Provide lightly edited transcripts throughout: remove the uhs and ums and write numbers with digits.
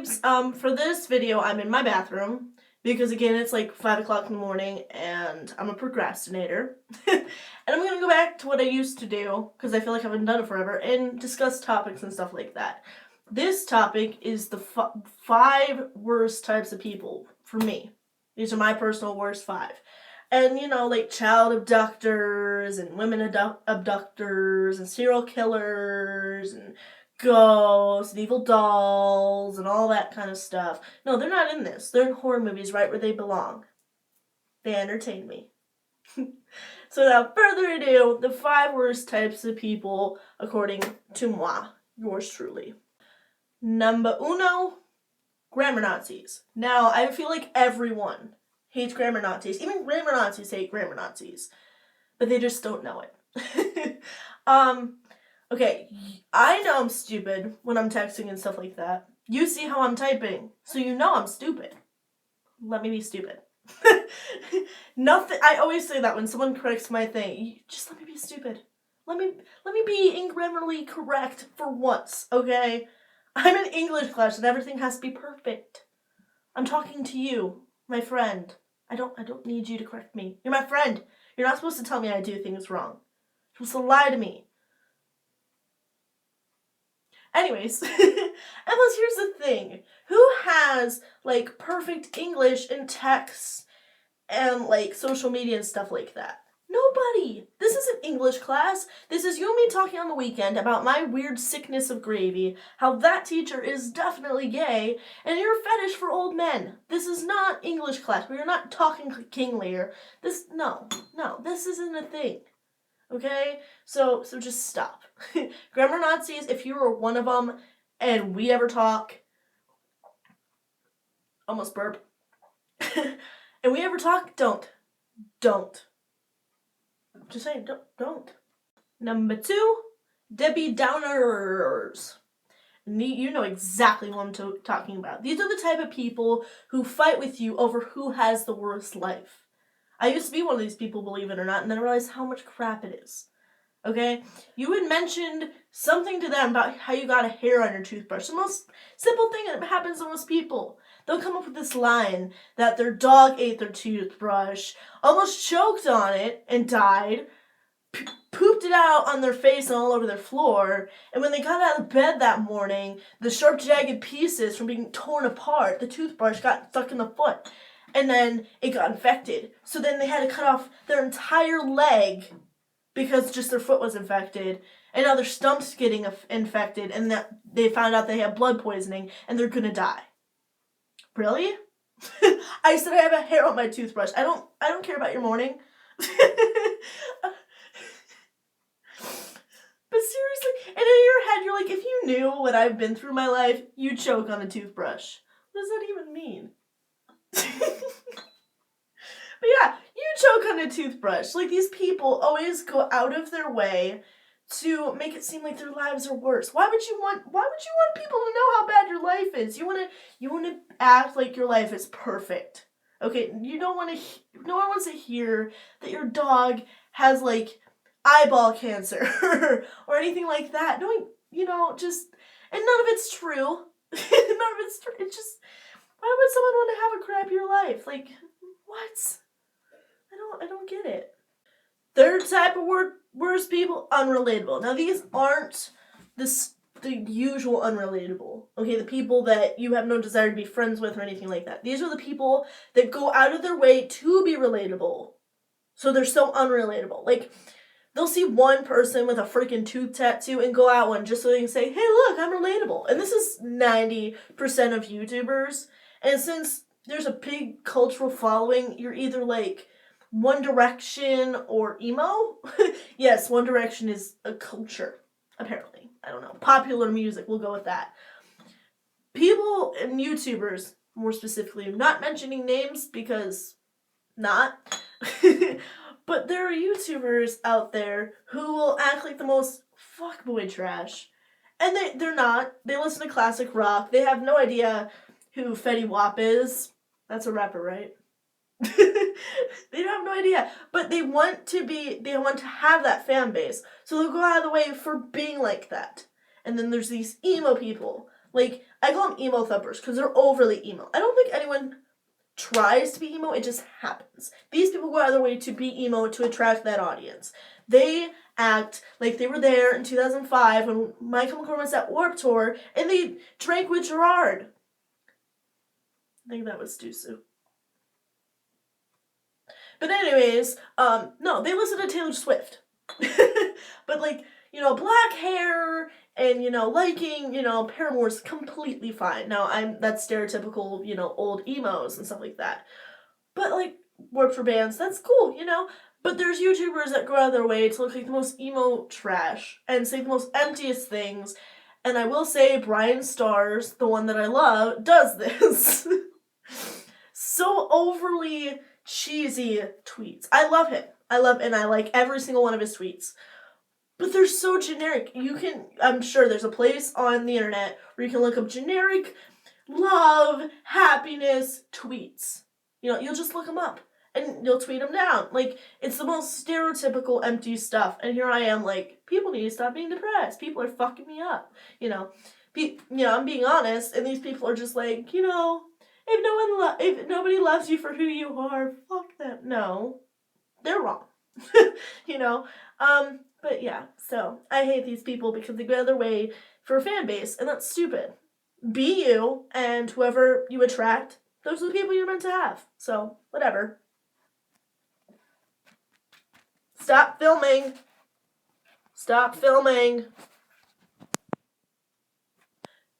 babes. For this video, I'm in my bathroom because again, it's like 5 o'clock in the morning and I'm a procrastinator. And I'm gonna go back to what I used to do because I feel like I haven't done it forever and discuss topics and stuff like that. This topic is the 5 worst types of people for me. These are my personal worst 5. And like child abductors and women abductors and serial killers and ghosts and evil dolls and all that kind of stuff. No, they're not in this. They're in horror movies right where they belong. They entertain me. So without further ado, the 5 worst types of people according to moi, yours truly. Number uno, grammar Nazis. Now, I feel like everyone hates grammar Nazis. Even grammar Nazis hate grammar Nazis. But they just don't know it. Okay, I know I'm stupid when I'm texting and stuff like that. You see how I'm typing, so you know I'm stupid. Let me be stupid. Nothing. I always say that when someone corrects my thing. Just let me be stupid. Let me be ingrammarly correct for once, okay? I'm in English class and everything has to be perfect. I'm talking to you, my friend. I don't need you to correct me. You're my friend. You're not supposed to tell me I do things wrong. You're supposed to lie to me. Anyways, and plus here's the thing. Who has, like, perfect English in text and, like, social media and stuff like that? Nobody. This isn't English class. This is you and me talking on the weekend about my weird sickness of gravy, how that teacher is definitely gay, and your fetish for old men. This is not English class. We are not talking King Lear. No, this isn't a thing. Okay? So just stop. Grammar Nazis, if you are one of them and we ever talk, almost burp, and we ever talk, don't. Just saying, don't. Number 2, Debbie Downers. You know exactly what I'm talking about. These are the type of people who fight with you over who has the worst life. I used to be one of these people, believe it or not, and then I realized how much crap it is. Okay? You had mentioned something to them about how you got a hair on your toothbrush. The most simple thing that happens to most people. They'll come up with this line that their dog ate their toothbrush, almost choked on it and died, pooped it out on their face and all over their floor, and when they got out of bed that morning, the sharp, jagged pieces from being torn apart, the toothbrush got stuck in the foot, and then it got infected. So then they had to cut off their entire leg because just their foot was infected, and now their stomach's getting infected, and that they found out they have blood poisoning, and they're gonna die. Really? I said I have a hair on my toothbrush. I don't care about your morning. But seriously, and in your head, you're like, if you knew what I've been through in my life, you'd choke on a toothbrush. What does that even mean? But yeah, you choke on a toothbrush. Like, these people always go out of their way to make it seem like their lives are worse. Why would you want people to know how bad your life is? You want to act like your life is perfect. Okay, no one wants to hear that your dog has, like, eyeball cancer or anything like that. And none of it's true. It's just, why would someone want to have a crappier life? Like, what? I don't get it. Third type of worst people, unrelatable. Now, these aren't the usual unrelatable. Okay, the people that you have no desire to be friends with or anything like that. These are the people that go out of their way to be relatable. So they're so unrelatable. Like, they'll see one person with a freaking tooth tattoo and go out one just so they can say, hey, look, I'm relatable. And this is 90% of YouTubers. And since there's a big cultural following, you're either like One Direction or emo. Yes, One Direction is a culture, apparently. I don't know. Popular music, we'll go with that. People and YouTubers, more specifically, I'm not mentioning names because not. But there are YouTubers out there who will act like the most fuckboy trash. And they're not. They listen to classic rock. They have no idea who Fetty Wap is. That's a rapper, right? They don't have no idea. But they want to have that fan base. So they'll go out of the way for being like that. And then there's these emo people Like, I call them emo thumpers because they're overly emo. I don't think anyone tries to be emo, it just happens. These people go out of their way to be emo to attract that audience. They act like they were there in 2005 when My Chemical Romance at Warped Tour, and they drank with Gerard. I think that was Dusu. But anyways, no, they listen to Taylor Swift. But like, you know, black hair and, you know, liking, you know, Paramore's completely fine. Now, that's stereotypical, you know, old emos and stuff like that. But like, work for bands, that's cool, you know? But there's YouTubers that go out of their way to look like the most emo trash and say the most emptiest things. And I will say Brian Stars, the one that I love, does this. So overly cheesy tweets. I love him. I like every single one of his tweets. But they're so generic. I'm sure there's a place on the internet where you can look up generic love, happiness tweets. You know, you'll just look them up and you'll tweet them down. Like, it's the most stereotypical empty stuff. And here I am like, people need to stop being depressed. People are fucking me up. You know, I'm being honest, and these people are just like, you know, if nobody loves you for who you are, fuck them. No, they're wrong. You know, but yeah, so I hate these people because they go out of their way for a fan base, and that's stupid. Be you, and whoever you attract, those are the people you're meant to have. So, whatever. Stop filming. Stop filming.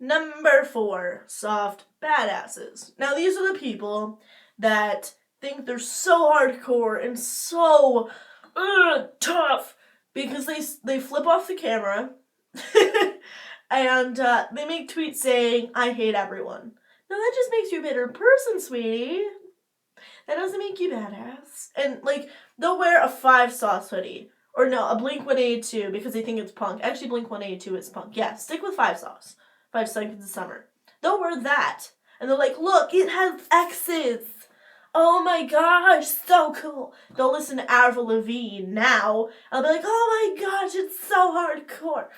Number 4, soft badasses. Now, these are the people that think they're so hardcore and so tough because they flip off the camera and they make tweets saying, I hate everyone. Now, that just makes you a better person, sweetie. That doesn't make you badass. And, like, they'll wear a 5 Sauce hoodie. Or no, a Blink-182 because they think it's punk. Actually, Blink-182 is punk. Yeah, stick with 5 Sauce. 5 Seconds of Summer. They'll wear that. And they're like, look, it has X's. Oh my gosh, so cool. They'll listen to Avril Lavigne now. I'll be like, oh my gosh, it's so hardcore.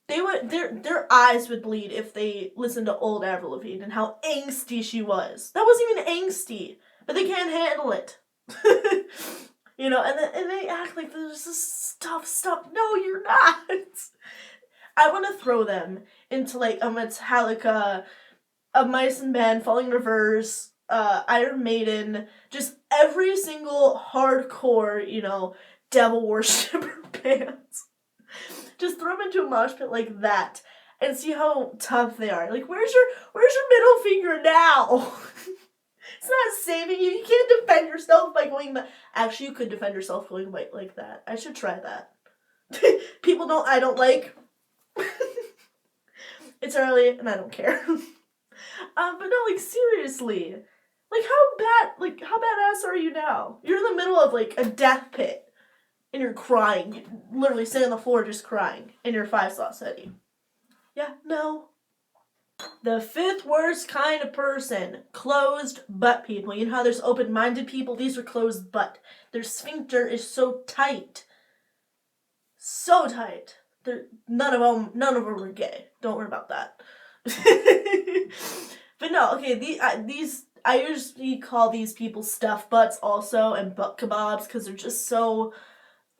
Their eyes would bleed if they listened to old Avril Lavigne and how angsty she was. That wasn't even angsty, but they can't handle it. You know, and they act like there's this stuff. No, you're not. I want to throw them into like a Metallica, a Mice and Men, Falling in Reverse, Iron Maiden, just every single hardcore, you know, devil worshiper bands. Just throw them into a mosh pit like that and see how tough they are. Like, where's your middle finger now? It's not saving you. You can't defend yourself by going Actually, you could defend yourself going like that. I should try that. I don't like. It's early and I don't care. But no, like, seriously. Like, how badass are you now? You're in the middle of, like, a death pit. And you're crying. You're literally sitting on the floor just crying. In your 5 Sauce hoodie. Yeah, no. The 5th worst kind of person. Closed butt people. You know how there's open-minded people? These are closed butt. Their sphincter is so tight. So tight. None of them are gay. Don't worry about that. But no, okay, I usually call these people stuff butts also, and butt kebabs, because they're just so,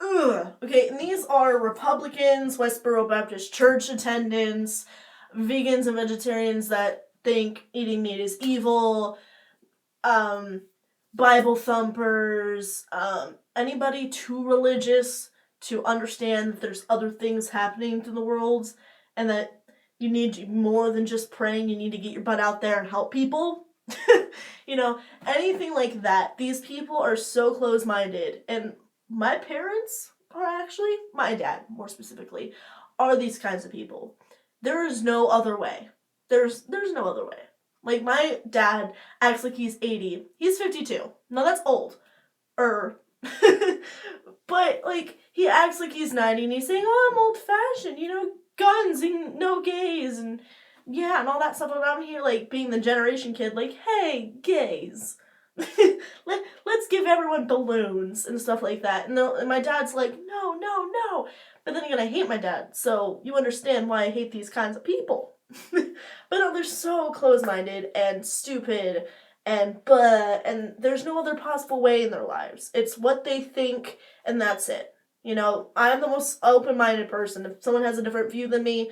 ugh. Okay, and these are Republicans, Westboro Baptist Church attendants, vegans and vegetarians that think eating meat is evil, Bible thumpers, anybody too religious to understand that there's other things happening to the world, and that you need more than just praying. You need to get your butt out there and help people. You know, anything like that. These people are so close-minded. And my parents are actually, my dad more specifically, are these kinds of people. There is no other way. There's no other way. Like, my dad acts like he's 80. He's 52. No, that's old. But, like, he acts like he's 90 and he's saying, oh, I'm old-fashioned, you know, guns and no gays and yeah, and all that stuff. And I'm here, like, being the generation kid, like, hey, gays. Let's give everyone balloons and stuff like that. And my dad's like, no. But then again, I hate my dad, so you understand why I hate these kinds of people. But no, they're so close-minded and stupid and there's no other possible way in their lives. It's what they think and that's it. You know, I'm the most open-minded person. If someone has a different view than me,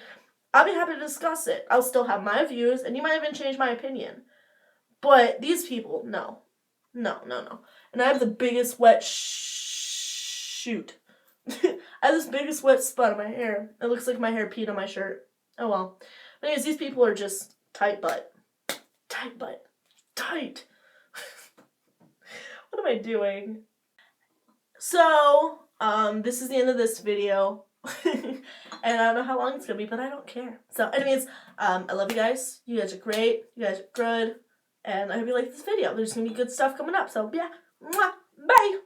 I'll be happy to discuss it. I'll still have my views and you might even change my opinion. But these people, no. No, no, no. And I have the biggest wet shoot. I have this biggest wet spot on my hair. It looks like my hair peed on my shirt. Oh well. But anyways, these people are just tight butt. Tight butt. Tight. What am I doing? So, this is the end of this video. And I don't know how long it's gonna be, but I don't care. So anyways, I love you guys. You guys are great. You guys are good. And I hope you like this video. There's gonna be good stuff coming up. So yeah. Mwah. Bye.